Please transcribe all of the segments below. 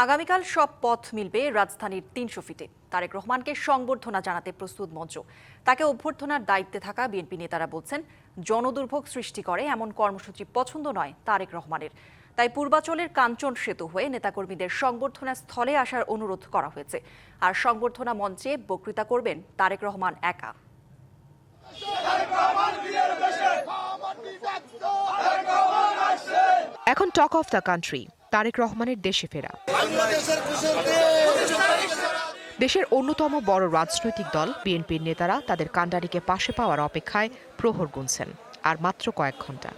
আগামীকাল সব পথ মিলবে রাজধানীর ৩০০ ফিটে। তারেক রহমানকে সংবর্ধনা জানাতে প্রস্তুত মঞ্চ। তাকে অভ্যর্থনার দায়িত্বে থাকা বিএনপি নেতারা বলছেন, জনদুর্ভোগ সৃষ্টি করে এমন কর্মসূচি পছন্দ নয় তারেক রহমানের। তাই পূর্বাচলের কাঞ্চন সেতু হয়ে নেতাকর্মীদের সংবর্ধনা স্থলে আসার অনুরোধ করা হয়েছে। আর সংবর্ধনা মঞ্চে বক্তৃতা করবেন তারেক রহমান একা। এখন talk of the country Tarique রহমানের দেশে ফেরা। দেশের অন্যতম বড় রাজনৈতিক দল বিএনপির নেতারা তাদের কান্ডারিকে পাশে পাওয়ার অপেক্ষায় প্রহর গুনছেন আর মাত্র কয়েক ঘন্টা।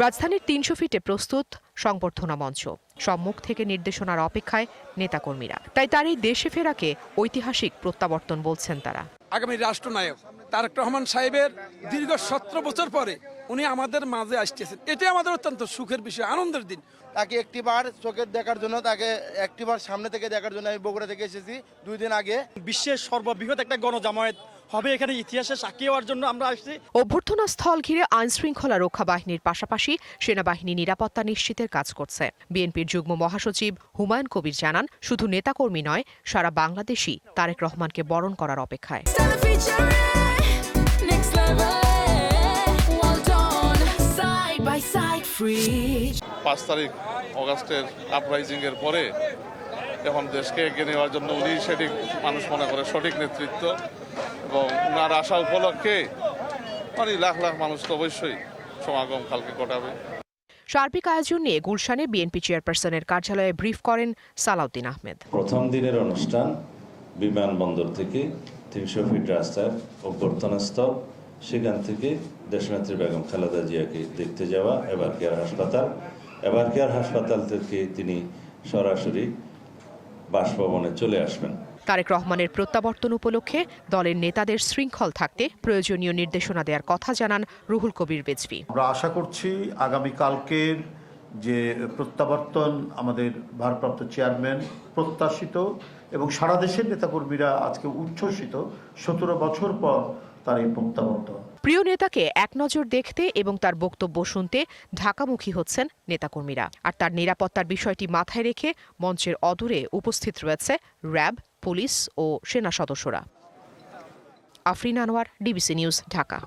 রাজধানীর ৩০০ ফিটে প্রস্তুত সংবর্ধনা মঞ্চ। সম্মুখ থেকে নির্দেশনার অপেক্ষায় নেতাকর্মীরা। তাই তার এই দেশে ফেরাকে ঐতিহাসিক প্রত্যাবর্তন বলছেন তারা। আগামী রাষ্ট্রনায়ক তারেক রহমান সাহেবের দীর্ঘ 17 বছর পরে উনি আমাদের মাঝে আসতেছেন, এটা আমাদের অত্যন্ত সুখের বিষয়, আনন্দের দিন। তাকে একটিবার চোখে দেখার জন্য, তাকে একটিবার সামনে থেকে দেখার জন্য আমি বগুড়া থেকে এসেছি 2 দিন আগে। বিশ্বের সর্ববৃহৎ একটা গণজামায়াত হবে এখানে, ইতিহাসে সাক্ষী হওয়ার জন্য আমরা আসছি। অভ্যর্থনা স্থল ঘিরে আইন শৃঙ্খলা রক্ষা বাহিনীর পাশাপাশি সেনাবাহিনী নিরাপত্তা নিশ্চিতের কাজ করছে। বিএনপির যুগ্ম মহাসচিব হুমায়ুন কবির জানান, শুধু নেতাকর্মী নয়, সারা বাংলাদেশই তারেক রহমানকে বরণ করার অপেক্ষায়। 5 তারিখ অগাস্টের আপরাইজিং এর পরে যখন দেশকে এগিয়ে নেওয়ার জন্য উনি সেটি মানুষ মনে করে সঠিক নেতৃত্ব, এবং ওনার আশা উপলক্ষে লাখ লাখ মানুষ তো অবশ্যই সমাগম কালকে ঘটাবে। সার্বিক আয়োজন নিয়ে গুলশানে বিএনপি চেয়ারপারসনের কার্যালয়ে ব্রিফ করেন সালাউদ্দিন আহমেদ। প্রথম দিনের অনুষ্ঠান বিমানবন্দর থেকে ৩০০ ফিট রাস্তার অভ্যর্থনা স্থল, সেখান থেকে দেশনেত্রী বেগম খালেদা জিয়াকে দেখতে যাওয়া এভারকেয়ার হাসপাতাল থেকে তিনি সরাসরি বাসভবনে চলে আসবেন। তারেক রহমানের প্রত্যাবর্তন উপলক্ষে দলের নেতাদের শৃঙ্খল থাকতে প্রয়োজনীয় নির্দেশনা দেওয়ার কথা জানান রুহুল কবির রিজভী। আমরা আশা করছি আগামীকালকের যে প্রত্যাবর্তন আমাদের ভারপ্রাপ্ত চেয়ারম্যান প্রত্যাশিত, এবং সারা দেশের নেতাকর্মীরা আজকে উচ্ছ্বসিত 17 বছর পর তার এই প্রত্যাবর্তন। প্রিয় নেতাকে এক নজর দেখতে এবং তার বক্তব্য শুনতে ঢাকামুখী হচ্ছেন নেতাকর্মীরা। আর তার নিরাপত্তার বিষয়টি মাথায় রেখে মঞ্চের অদূরে উপস্থিত রয়েছে র্যাব, পুলিশ ও সেনা সদস্যরা। Afrin Anwar, DBC news, Dhaka.